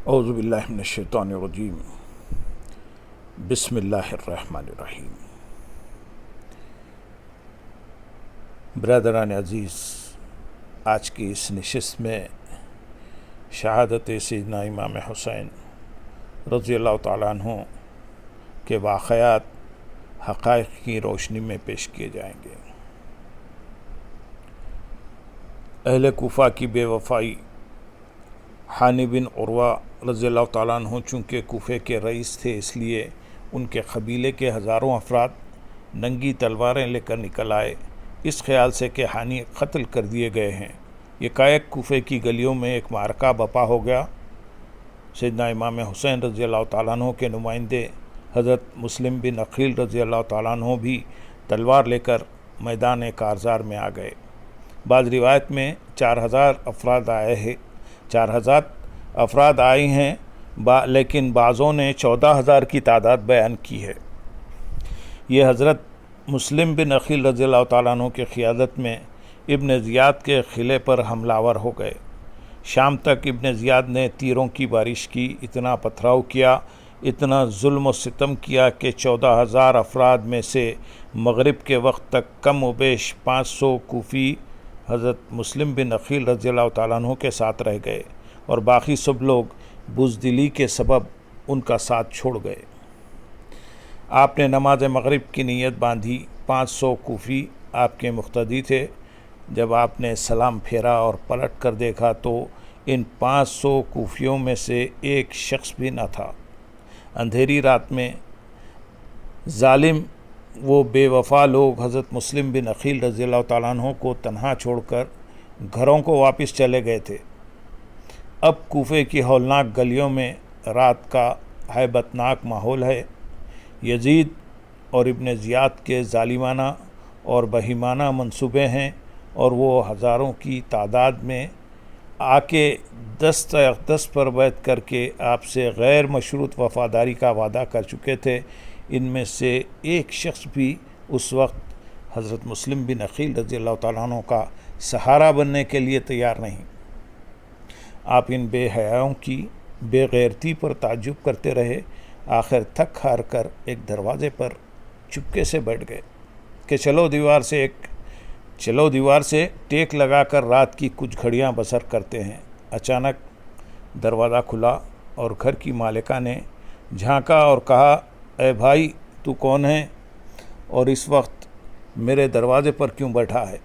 اعوذ باللہ من الشیطان الرجیم بسم اللہ الرحمن الرحیم۔ برادران عزیز، آج کی اس نشست میں شہادت سیدنا امام حسین رضی اللہ تعالیٰ عنہ کے واقعات حقائق کی روشنی میں پیش کیے جائیں گے۔ اہل کوفہ کی بے وفائی۔ ہانی بن عروہ رضی اللہ تعالیٰ عنہ چونکہ کوفے کے رئیس تھے، اس لیے ان کے قبیلے کے ہزاروں افراد ننگی تلواریں لے کر نکل آئے، اس خیال سے کہ ہانی قتل کر دیے گئے ہیں۔ یکایک کوفے کی گلیوں میں ایک معرکہ بپا ہو گیا۔ سیدنا امام حسین رضی اللہ تعالیٰ عنہ کے نمائندے حضرت مسلم بن عقیل رضی اللہ تعالیٰ عنہ بھی تلوار لے کر میدان کارزار میں آ گئے۔ بعض روایت میں 4000 افراد آئے ہیں، لیکن بعضوں نے 14000 کی تعداد بیان کی ہے۔ یہ حضرت مسلم بن عقیل رضی اللہ تعالیٰ عنہ کی قیادت میں ابن زیاد کے قلعے پر حملہ آور ہو گئے۔ شام تک ابن زیاد نے تیروں کی بارش کی، اتنا پتھراؤ کیا، اتنا ظلم و ستم کیا کہ 14000 افراد میں سے مغرب کے وقت تک کم و بیش 500 کوفی حضرت مسلم بن عقیل رضی اللہ تعالیٰ عنہ کے ساتھ رہ گئے، اور باقی سب لوگ بزدلی کے سبب ان کا ساتھ چھوڑ گئے۔ آپ نے نماز مغرب کی نیت باندھی۔ 500 کوفی آپ کے مقتدی تھے۔ جب آپ نے سلام پھیرا اور پلٹ کر دیکھا تو ان 500 کوفیوں میں سے ایک شخص بھی نہ تھا۔ اندھیری رات میں ظالم وہ بے وفا لوگ حضرت مسلم بن عقیل رضی اللہ تعالیٰ عنہ کو تنہا چھوڑ کر گھروں کو واپس چلے گئے تھے۔ اب کوفے کی ہولناک گلیوں میں رات کا ہیبت ناک ماحول ہے۔ یزید اور ابن زیاد کے ظالمانہ اور بہیمانہ منصوبے ہیں، اور وہ ہزاروں کی تعداد میں آ کے دست اقدس پر بیعت کر کے آپ سے غیر مشروط وفاداری کا وعدہ کر چکے تھے۔ ان میں سے ایک شخص بھی اس وقت حضرت مسلم بن عقیل رضی اللہ تعالیٰ عنہ کا سہارا بننے کے لیے تیار نہیں۔ آپ ان بے حیاؤں کی بے غیرتی پر تعجب کرتے رہے۔ آخر تھک ہار کر ایک دروازے پر چپکے سے بیٹھ گئے کہ چلو دیوار سے ٹیک لگا کر رات کی کچھ گھڑیاں بسر کرتے ہیں۔ اچانک دروازہ کھلا اور گھر کی مالکہ نے جھانکا اور کہا، اے بھائی، تو کون ہے اور اس وقت میرے دروازے پر کیوں بیٹھا ہے؟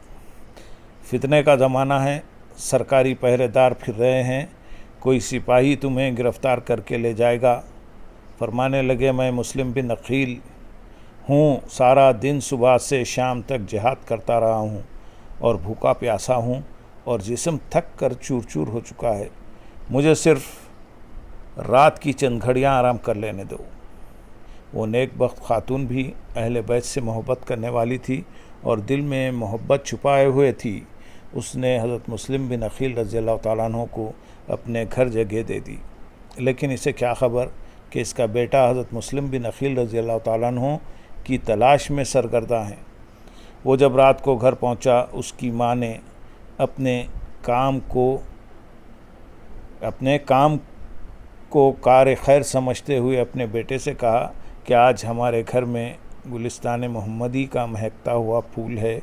فتنے کا زمانہ ہے، سرکاری پہرے دار پھر رہے ہیں، کوئی سپاہی تمہیں گرفتار کر کے لے جائے گا۔ فرمانے لگے، میں مسلم بن عقیل ہوں، سارا دن صبح سے شام تک جہاد کرتا رہا ہوں اور بھوکا پیاسا ہوں، اور جسم تھک کر چور چور ہو چکا ہے، مجھے صرف رات کی چند گھڑیاں آرام کر لینے دو۔ وہ نیک بخت خاتون بھی اہل بیت سے محبت کرنے والی تھی اور دل میں محبت چھپائے ہوئے تھی۔ اس نے حضرت مسلم بن عقیل رضی اللہ تعالیٰ عنہ کو اپنے گھر جگہ دے دی، لیکن اسے کیا خبر کہ اس کا بیٹا حضرت مسلم بن عقیل رضی اللہ تعالیٰ عنہ کی تلاش میں سرگرداں ہے۔ وہ جب رات کو گھر پہنچا، اس کی ماں نے اپنے کام کو کار خیر سمجھتے ہوئے اپنے بیٹے سے کہا کہ آج ہمارے گھر میں گلستان محمدی کا مہکتا ہوا پھول ہے۔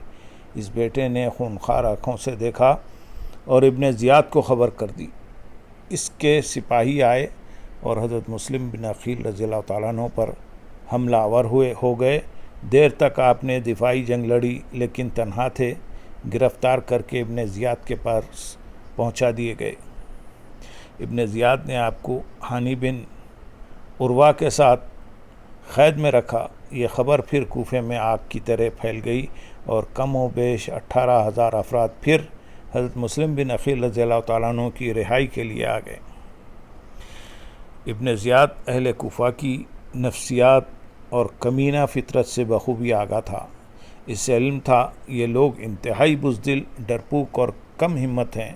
اس بیٹے نے خونخوار آنکھوں سے دیکھا اور ابن زیاد کو خبر کر دی۔ اس کے سپاہی آئے اور حضرت مسلم بن عقیل رضی اللہ تعالیٰ عنہ پر حملہ آور ہو گئے۔ دیر تک آپ نے دفاعی جنگ لڑی، لیکن تنہا تھے۔ گرفتار کر کے ابن زیاد کے پاس پہنچا دیے گئے۔ ابن زیاد نے آپ کو ہانی بن عروہ کے ساتھ قید میں رکھا۔ یہ خبر پھر کوفے میں آگ کی طرح پھیل گئی اور کم و بیش 18000 افراد پھر حضرت مسلم بن عقیل رضی اللہ تعالیٰ عنہ کی رہائی کے لیے آ گئے۔ ابن زیاد اہل کوفہ کی نفسیات اور کمینہ فطرت سے بخوبی آگاہ تھا۔ اس سے علم تھا یہ لوگ انتہائی بزدل، ڈرپوک اور کم ہمت ہیں،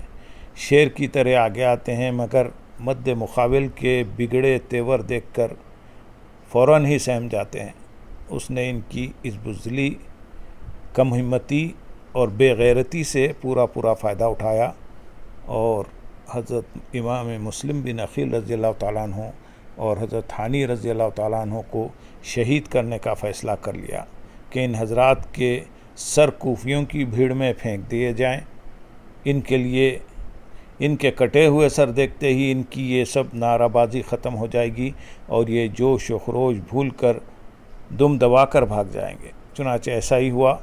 شیر کی طرح آگے آتے ہیں، مگر مد مقابل کے بگڑے تیور دیکھ کر فوراً ہی سہم جاتے ہیں۔ اس نے ان کی اس بزدلی، کم ہمتی اور بے غیرتی سے پورا فائدہ اٹھایا اور حضرت امام مسلم بن عقیل رضی اللہ تعالیٰ عنہ اور حضرت ہانی رضی اللہ تعالیٰ عنہ کو شہید کرنے کا فیصلہ کر لیا کہ ان حضرات کے سر کوفیوں کی بھیڑ میں پھینک دیے جائیں، ان کے لیے ان کے کٹے ہوئے سر دیکھتے ہی ان کی یہ سب نعرہ بازی ختم ہو جائے گی اور یہ جوش و خروش بھول کر دم دبا کر بھاگ جائیں گے۔ چنانچہ ایسا ہی ہوا۔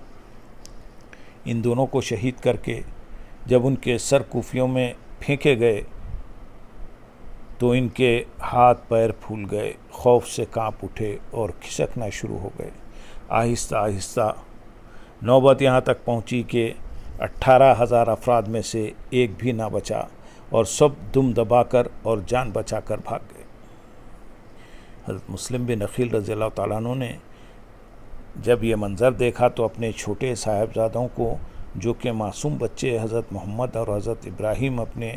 ان دونوں کو شہید کر کے جب ان کے سر کوفیوں میں پھینکے گئے تو ان کے ہاتھ پیر پھول گئے، خوف سے کانپ اٹھے اور کھسکنا شروع ہو گئے۔ آہستہ آہستہ نوبت یہاں تک پہنچی کہ 18,000 افراد میں سے ایک بھی نہ بچا اور سب دم دبا کر اور جان بچا کر بھاگ گئے۔ حضرت مسلم بن عقیل رضی اللہ تعالیٰ عنہ نے جب یہ منظر دیکھا تو اپنے چھوٹے صاحبزادوں کو، جو کہ معصوم بچے حضرت محمد اور حضرت ابراہیم اپنے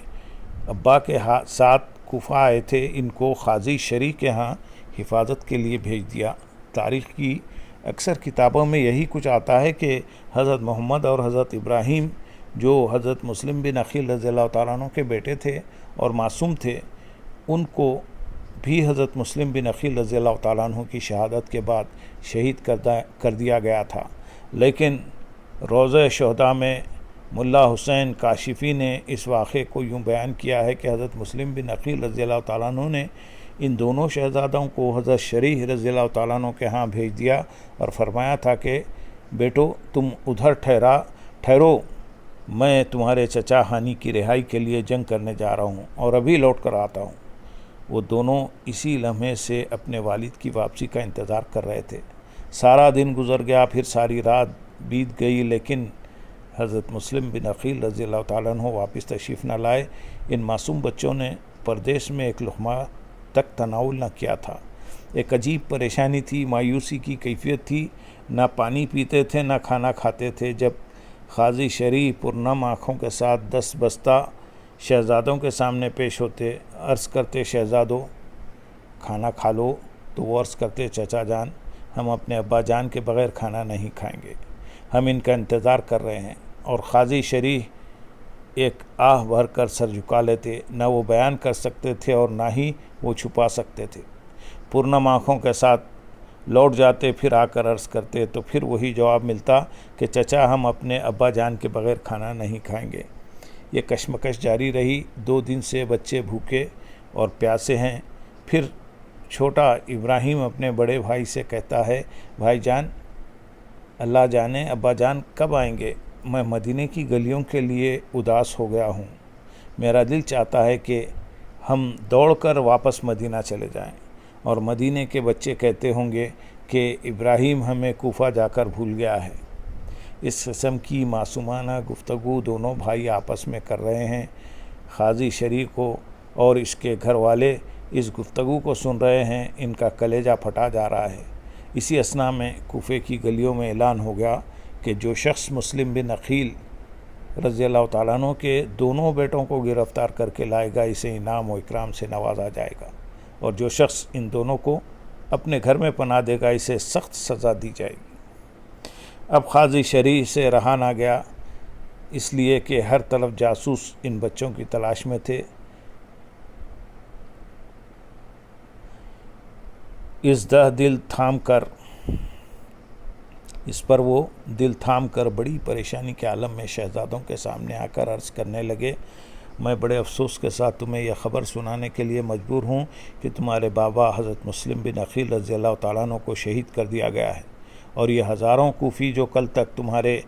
ابا کے ساتھ کوفہ آئے تھے، ان کو قاضی شریح کے ہاں حفاظت کے لیے بھیج دیا۔ تاریخ کی اکثر کتابوں میں یہی کچھ آتا ہے کہ حضرت محمد اور حضرت ابراہیم، جو حضرت مسلم بن عقیل رضی اللہ تعالیٰ عنہ کے بیٹے تھے اور معصوم تھے، ان کو بھی حضرت مسلم بن عقیل رضی اللہ تعالیٰ عنہ کی شہادت کے بعد شہید کر دیا گیا تھا۔ لیکن روضہ شہداء میں ملا حسین کاشفی نے اس واقعے کو یوں بیان کیا ہے کہ حضرت مسلم بن عقیل رضی اللہ تعالیٰ عنہ نے ان دونوں شہزادوں کو حضرت شریح رضی اللہ تعالیٰ عنہ کے ہاں بھیج دیا اور فرمایا تھا کہ بیٹو تم ادھر ٹھہرو، میں تمہارے چچا ہانی کی رہائی کے لیے جنگ کرنے جا رہا ہوں اور ابھی لوٹ کر آتا ہوں۔ وہ دونوں اسی لمحے سے اپنے والد کی واپسی کا انتظار کر رہے تھے۔ سارا دن گزر گیا، پھر ساری رات بیت گئی، لیکن حضرت مسلم بن عقیل رضی اللہ تعالیٰ عنہ واپس تشریف نہ لائے۔ ان معصوم بچوں نے پردیس میں ایک لقمہ تک تناول نہ کیا تھا۔ ایک عجیب پریشانی تھی، مایوسی کی کیفیت تھی، نہ پانی پیتے تھے نہ کھانا کھاتے تھے۔ جب قاضی شریح پرنم آنکھوں کے ساتھ 10 بستہ شہزادوں کے سامنے پیش ہوتے، عرض کرتے شہزادوں کھانا کھا لو، تو وہ عرض کرتے چچا جان ہم اپنے ابا جان کے بغیر کھانا نہیں کھائیں گے، ہم ان کا انتظار کر رہے ہیں۔ اور قاضی شریح ایک آہ بھر کر سر جھکا لیتے، نہ وہ بیان کر سکتے تھے اور نہ ہی وہ چھپا سکتے تھے۔ پرنم آنکھوں کے ساتھ لوٹ جاتے، پھر آ کر عرض کرتے تو پھر وہی جواب ملتا کہ چچا ہم اپنے ابا جان کے بغیر کھانا نہیں کھائیں گے۔ یہ کشمکش جاری رہی۔ 2 دن سے بچے بھوکے اور پیاسے ہیں۔ پھر چھوٹا ابراہیم اپنے بڑے بھائی سے کہتا ہے، بھائی جان اللہ جانے ابا جان کب آئیں گے، میں مدینے کی گلیوں کے لیے اداس ہو گیا ہوں، میرا دل چاہتا ہے کہ ہم دوڑ کر واپس مدینہ چلے جائیں۔ اور مدینے کے بچے کہتے ہوں گے کہ ابراہیم ہمیں کوفہ جا کر بھول گیا ہے۔ اس قسم کی معصومانہ گفتگو دونوں بھائی آپس میں کر رہے ہیں۔ قاضی شریح کو اور اس کے گھر والے اس گفتگو کو سن رہے ہیں، ان کا کلیجہ پھٹا جا رہا ہے۔ اسی اثناء میں کوفے کی گلیوں میں اعلان ہو گیا کہ جو شخص مسلم بن عقیل رضی اللہ تعالیٰ عنہ کے دونوں بیٹوں کو گرفتار کر کے لائے گا، اسے انعام و اکرام سے نوازا جائے گا، اور جو شخص ان دونوں کو اپنے گھر میں پناہ دے گا اسے سخت سزا دی جائے گی۔ اب قاضی شریح سے رہا نہ گیا، اس لیے کہ ہر طرف جاسوس ان بچوں کی تلاش میں تھے۔ اس پر وہ دل تھام کر بڑی پریشانی کے عالم میں شہزادوں کے سامنے آ کر عرض کرنے لگے، میں بڑے افسوس کے ساتھ تمہیں یہ خبر سنانے کے لیے مجبور ہوں کہ تمہارے بابا حضرت مسلم بن عقیل رضی اللہ تعالیٰ عنہ کو شہید کر دیا گیا ہے، اور یہ ہزاروں کوفی جو کل تک تمہارے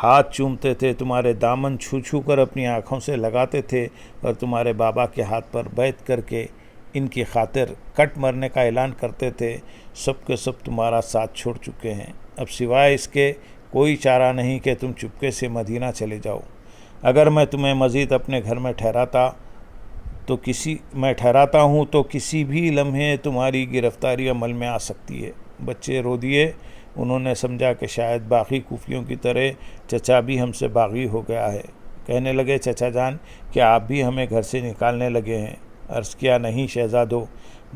ہاتھ چومتے تھے، تمہارے دامن چھو چھو کر اپنی آنکھوں سے لگاتے تھے اور تمہارے بابا کے ہاتھ پر بیعت کر کے ان کی خاطر کٹ مرنے کا اعلان کرتے تھے، سب کے سب تمہارا ساتھ چھوڑ چکے ہیں۔ اب سوائے اس کے کوئی چارہ نہیں کہ تم چپکے سے مدینہ چلے جاؤ۔ اگر میں تمہیں مزید اپنے گھر میں ٹھہراتا ہوں تو کسی بھی لمحے تمہاری گرفتاری عمل میں آ سکتی ہے۔ بچے رو دیے، انہوں نے سمجھا کہ شاید باقی کوفیوں کی طرح چچا بھی ہم سے باغی ہو گیا ہے۔ کہنے لگے چچا جان کیا آپ بھی ہمیں گھر سے نکالنے لگے ہیں؟ عرض کیا نہیں شہزادو،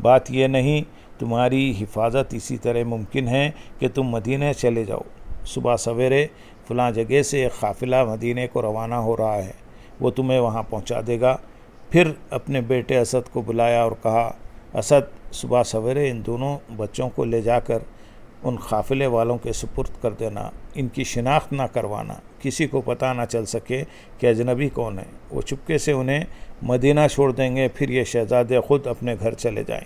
بات یہ نہیں، تمہاری حفاظت اسی طرح ممکن ہے کہ تم مدینہ چلے جاؤ۔ صبح سویرے فلاں جگہ سے ایک قافلہ مدینہ کو روانہ ہو رہا ہے، وہ تمہیں وہاں پہنچا دے گا۔ پھر اپنے بیٹے اسد کو بلایا اور کہا، اسد، صبح سویرے ان دونوں بچوں کو لے جا کر ان قافلے والوں کے سپرد کر دینا، ان کی شناخت نہ کروانا، کسی کو پتہ نہ چل سکے کہ اجنبی کون ہے، وہ چپکے سے انہیں مدینہ چھوڑ دیں گے، پھر یہ شہزادے خود اپنے گھر چلے جائیں۔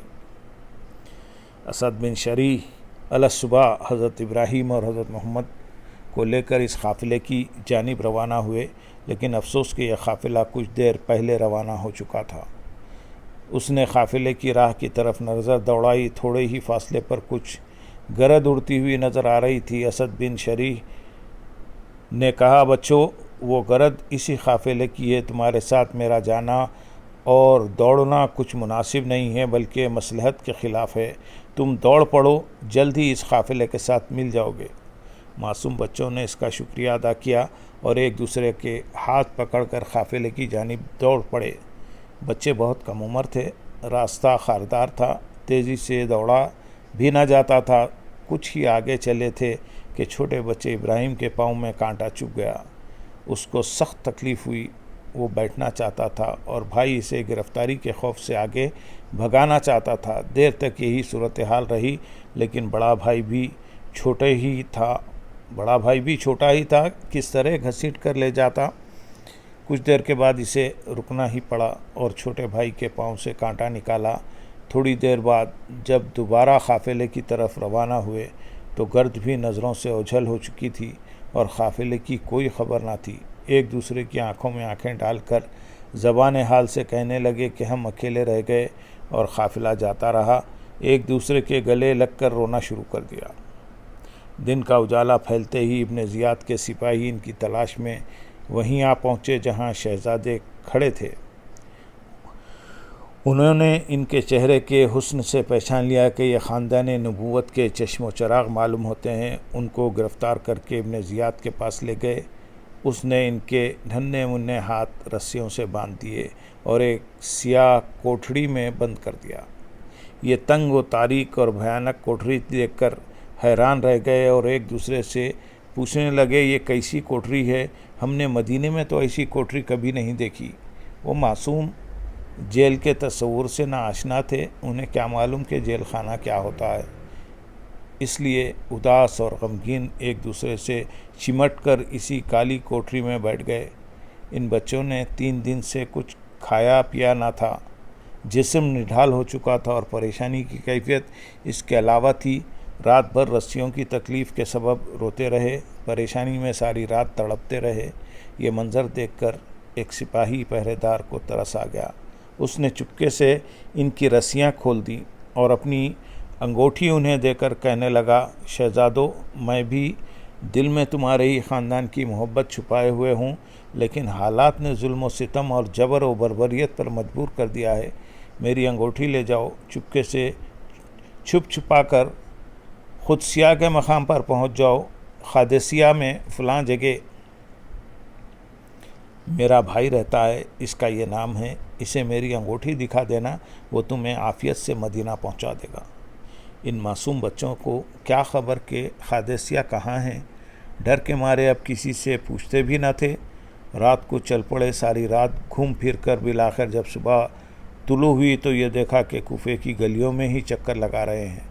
اسد بن شریح علیہ صبح حضرت ابراہیم اور حضرت محمد کو لے کر اس قافلے کی جانب روانہ ہوئے، لیکن افسوس کہ یہ قافلہ کچھ دیر پہلے روانہ ہو چکا تھا۔ اس نے قافلے کی راہ کی طرف نظر دوڑائی، تھوڑے ہی فاصلے پر کچھ گرد اڑتی ہوئی نظر آ رہی تھی۔ اسد بن شریح نے کہا، بچوں، وہ گرد اسی قافلے کی ہے، تمہارے ساتھ میرا جانا اور دوڑنا کچھ مناسب نہیں ہے، بلکہ مصلحت کے خلاف ہے، تم دوڑ پڑو، جلد ہی اس قافلے کے ساتھ مل جاؤ گے۔ معصوم بچوں نے اس کا شکریہ ادا کیا اور ایک دوسرے کے ہاتھ پکڑ کر قافلے کی جانب دوڑ پڑے۔ بچے بہت کم عمر تھے، راستہ خاردار تھا، تیزی سے دوڑا بھی نہ جاتا تھا۔ کچھ ہی آگے چلے تھے کہ چھوٹے بچے ابراہیم کے پاؤں میں کانٹا چبھ گیا۔ اس کو سخت تکلیف ہوئی، وہ بیٹھنا چاہتا تھا اور بھائی اسے گرفتاری کے خوف سے آگے بھگانا چاہتا تھا۔ دیر تک یہی صورتحال رہی، لیکن بڑا بھائی بھی چھوٹا ہی تھا، کس طرح گھسیٹ کر لے جاتا۔ کچھ دیر کے بعد اسے رکنا ہی پڑا اور چھوٹے بھائی کے پاؤں سے کانٹا نکالا۔ تھوڑی دیر بعد جب دوبارہ قافلے کی طرف روانہ ہوئے تو گرد بھی نظروں سے اوجھل ہو چکی تھی اور قافلے کی کوئی خبر نہ تھی۔ ایک دوسرے کی آنکھوں میں آنکھیں ڈال کر زبان حال سے کہنے لگے کہ ہم اکیلے رہ گئے اور قافلہ جاتا رہا۔ ایک دوسرے کے گلے لگ کر رونا شروع کر دیا۔ دن کا اجالا پھیلتے ہی ابن زیاد کے سپاہی ان کی تلاش میں وہیں آ پہنچے جہاں شہزادے کھڑے تھے۔ انہوں نے ان کے چہرے کے حسن سے پہچان لیا کہ یہ خاندان نبوت کے چشم و چراغ معلوم ہوتے ہیں۔ ان کو گرفتار کر کے ابن زیاد کے پاس لے گئے۔ اس نے ان کے ننھے منھے ہاتھ رسیوں سے باندھ دیے اور ایک سیاہ کوٹھڑی میں بند کر دیا۔ یہ تنگ و تاریک اور بھیانک کوٹھڑی دیکھ کر حیران رہ گئے اور ایک دوسرے سے پوچھنے لگے، یہ کیسی کوٹھڑی ہے؟ ہم نے مدینے میں تو ایسی کوٹھڑی کبھی نہیں دیکھی۔ وہ معصوم جیل کے تصور سے نہ آشنا تھے، انہیں کیا معلوم کہ جیل خانہ کیا ہوتا ہے، اس لیے اداس اور غمگین ایک دوسرے سے چمٹ کر اسی کالی کوٹھری میں بیٹھ گئے۔ ان بچوں نے 3 دن سے کچھ کھایا پیا نہ تھا، جسم نڈھال ہو چکا تھا اور پریشانی کی کیفیت اس کے علاوہ تھی۔ رات بھر رسیوں کی تکلیف کے سبب روتے رہے، پریشانی میں ساری رات تڑپتے رہے۔ یہ منظر دیکھ کر ایک سپاہی پہرے دار کو ترس آ گیا۔ اس نے چپکے سے ان کی رسیاں کھول دیں اور اپنی انگوٹھی انہیں دے کر کہنے لگا، شہزادو، میں بھی دل میں تمہارے ہی خاندان کی محبت چھپائے ہوئے ہوں، لیکن حالات نے ظلم و ستم اور جبر و بربریت پر مجبور کر دیا ہے۔ میری انگوٹھی لے جاؤ، چپکے سے چھپا کر قدسیہ کے مقام پر پہنچ جاؤ۔ قادسیہ میں فلاں جگہ میرا بھائی رہتا ہے، اس کا یہ نام ہے، اسے میری انگوٹھی دکھا دینا، وہ تمہیں عافیت سے مدینہ پہنچا دے گا۔ ان معصوم بچوں کو کیا خبر کہ قادسیہ کہاں ہیں؟ ڈر کے مارے اب کسی سے پوچھتے بھی نہ تھے۔ رات کو چل پڑے، ساری رات گھوم پھر کر بالآخر جب صبح طلوع ہوئی تو یہ دیکھا کہ کوفے کی گلیوں میں ہی چکر لگا رہے ہیں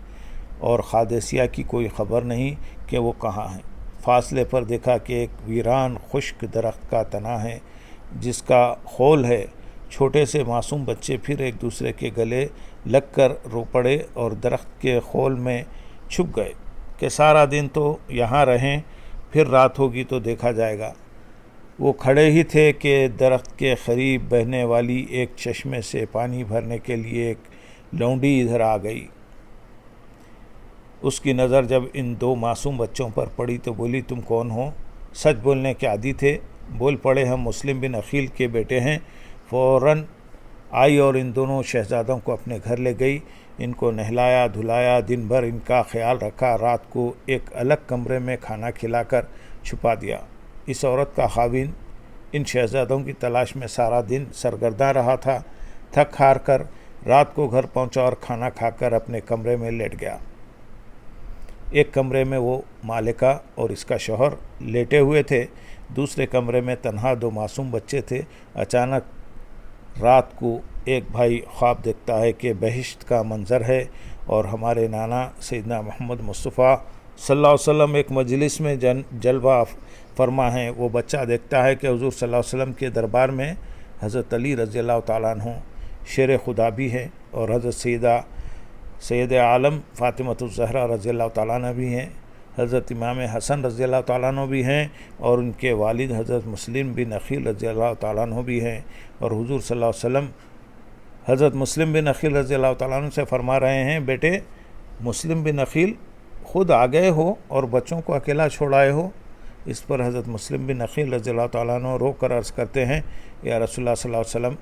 اور قادسیہ کی کوئی خبر نہیں کہ وہ کہاں ہیں۔ فاصلے پر دیکھا کہ ایک ویران خشک درخت کا تنا ہے جس کا خول ہے۔ چھوٹے سے معصوم بچے پھر ایک دوسرے کے گلے لگ کر رو پڑے اور درخت کے خول میں چھپ گئے کہ سارا دن تو یہاں رہیں، پھر رات ہوگی تو دیکھا جائے گا۔ وہ کھڑے ہی تھے کہ درخت کے قریب بہنے والی ایک چشمے سے پانی بھرنے کے لیے ایک لونڈی ادھر آ گئی۔ اس کی نظر جب ان 2 معصوم بچوں پر پڑی تو بولی، تم کون ہو؟ سچ بولنے کے عادی تھے، بول پڑے، ہم مسلم بن عقیل کے بیٹے ہیں۔ فوراً آئی اور ان دونوں شہزادوں کو اپنے گھر لے گئی، ان کو نہلایا دھلایا، دن بھر ان کا خیال رکھا، رات کو ایک الگ کمرے میں کھانا کھلا کر چھپا دیا۔ اس عورت کا خاوند ان شہزادوں کی تلاش میں سارا دن سرگرداں رہا تھا۔ تھک ہار کر رات کو گھر پہنچا اور کھانا کھا کر اپنے کمرے میں لیٹ گیا۔ ایک کمرے میں وہ مالکہ اور اس کا شوہر لیٹے ہوئے تھے، دوسرے کمرے میں تنہا 2 معصوم بچے تھے۔ اچانک رات کو ایک بھائی خواب دیکھتا ہے کہ بہشت کا منظر ہے اور ہمارے نانا سیدنا محمد مصطفیٰ صلی اللہ علیہ وسلم ایک مجلس میں جلوہ فرما ہیں۔ وہ بچہ دیکھتا ہے کہ حضور صلی اللہ علیہ وسلم کے دربار میں حضرت علی رضی اللہ تعالیٰ عنہ شیر خدا بھی ہے، اور حضرت سید عالم فاطمۃ الزہرا رضی اللہ تعالیٰ عنہ بھی ہیں، حضرت امام حسن رضی اللہ تعالیٰ عنہ بھی ہیں، اور ان کے والد حضرت مسلم بن عقیل رضی اللہ تعالیٰ عنہ بھی ہیں، اور حضور صلی اللہ علیہ وسلم حضرت مسلم بن عقیل رضی اللہ تعالیٰ عنہ سے فرما رہے ہیں، بیٹے مسلم بن عقیل خود آ گئے ہو اور بچوں کو اکیلا چھوڑائے ہو۔ اس پر حضرت مسلم بن عقیل رضی اللہ تعالیٰ عنہ رو کر عرض کرتے ہیں، یا رسول اللہ صلی اللہ علیہ وسلم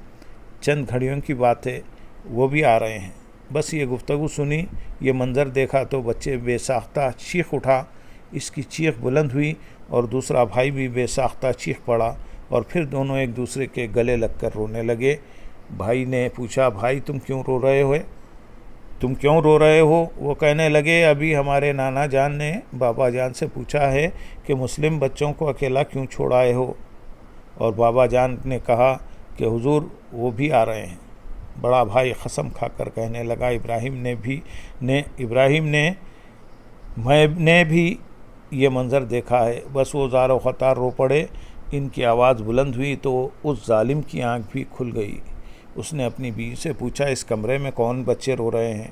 چند گھڑیوں کی بات ہے، وہ بھی آ رہے ہیں۔ بس یہ گفتگو سنی، یہ منظر دیکھا تو بچے بے ساختہ چیخ اٹھا، اس کی چیخ بلند ہوئی اور دوسرا بھائی بھی بے ساختہ چیخ پڑا، اور پھر دونوں ایک دوسرے کے گلے لگ کر رونے لگے۔ بھائی نے پوچھا، بھائی تم کیوں رو رہے ہو؟ وہ کہنے لگے، ابھی ہمارے نانا جان نے بابا جان سے پوچھا ہے کہ مسلم بچوں کو اکیلا کیوں چھوڑائے ہو، اور بابا جان نے کہا کہ حضور وہ بھی آ رہے ہیں۔ بڑا بھائی قسم کھا کر کہنے لگا، ابراہیم نے بھی یہ منظر دیکھا ہے۔ بس وہ زار و خطار رو پڑے۔ ان کی آواز بلند ہوئی تو اس ظالم کی آنکھ بھی کھل گئی۔ اس نے اپنی بیوی سے پوچھا، اس کمرے میں کون بچے رو رہے ہیں؟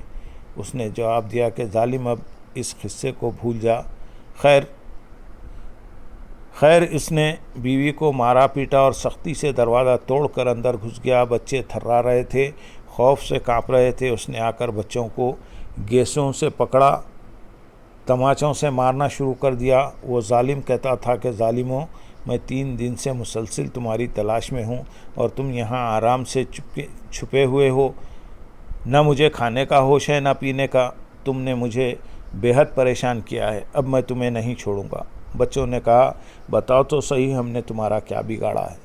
اس نے جواب دیا کہ ظالم اب اس قصے کو بھول جا۔ خیر اس نے بیوی کو مارا پیٹا اور سختی سے دروازہ توڑ کر اندر گھس گیا۔ بچے تھرا رہے تھے، خوف سے کانپ رہے تھے۔ اس نے آ کر بچوں کو گیسوں سے پکڑا، تماچوں سے مارنا شروع کر دیا۔ وہ ظالم کہتا تھا کہ ظالموں، میں 3 دن سے مسلسل تمہاری تلاش میں ہوں اور تم یہاں آرام سے چھپے ہوئے ہو، نہ مجھے کھانے کا ہوش ہے نہ پینے کا۔ تم نے مجھے بے حد پریشان کیا ہے، اب میں تمہیں نہیں چھوڑوں گا۔ بچوں نے کہا، بتاؤ تو صحیح ہم نے تمہارا کیا بگاڑا ہے؟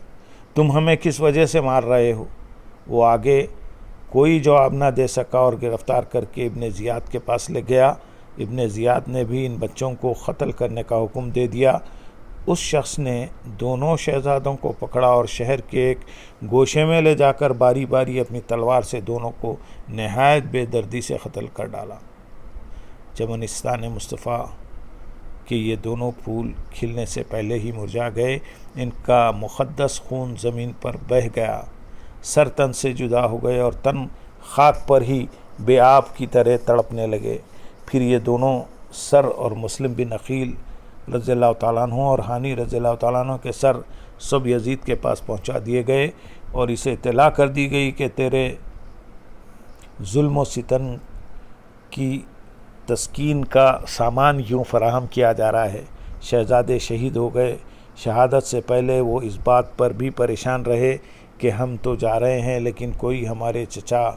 تم ہمیں کس وجہ سے مار رہے ہو؟ وہ آگے کوئی جواب نہ دے سکا اور گرفتار کر کے ابن زیاد کے پاس لے گیا۔ ابن زیاد نے بھی ان بچوں کو قتل کرنے کا حکم دے دیا۔ اس شخص نے دونوں شہزادوں کو پکڑا اور شہر کے ایک گوشے میں لے جا کر باری باری اپنی تلوار سے دونوں کو نہایت بے دردی سے قتل کر ڈالا۔ چمنستان مصطفیٰ کہ یہ دونوں پھول کھلنے سے پہلے ہی مرجھا گئے، ان کا مقدس خون زمین پر بہہ گیا، سر تن سے جدا ہو گئے اور تن خاک پر ہی بے آب کی طرح تڑپنے لگے۔ پھر یہ دونوں سر اور مسلم بن عقیل رضی اللہ تعالیٰ عنہ اور ہانی رضی اللہ تعالیٰ عنہ کے سر سب یزید کے پاس پہنچا دیے گئے اور اسے اطلاع کر دی گئی کہ تیرے ظلم و ستم کی تسکین کا سامان یوں فراہم کیا جا رہا ہے۔ شہزادے شہید ہو گئے۔ شہادت سے پہلے وہ اس بات پر بھی پریشان رہے کہ ہم تو جا رہے ہیں، لیکن کوئی ہمارے چچا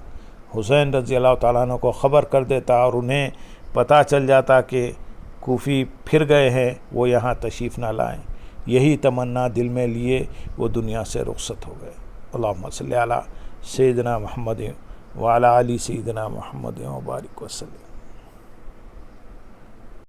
حسین رضی اللہ تعالیٰ عنہ کو خبر کر دیتا اور انہیں پتہ چل جاتا کہ کوفی پھر گئے ہیں، وہ یہاں تشریف نہ لائیں۔ یہی تمنا دل میں لیے وہ دنیا سے رخصت ہو گئے۔ اللہم صلی علی سیدنا محمد وعلی آل سیدنا محمد وبارک وسلم۔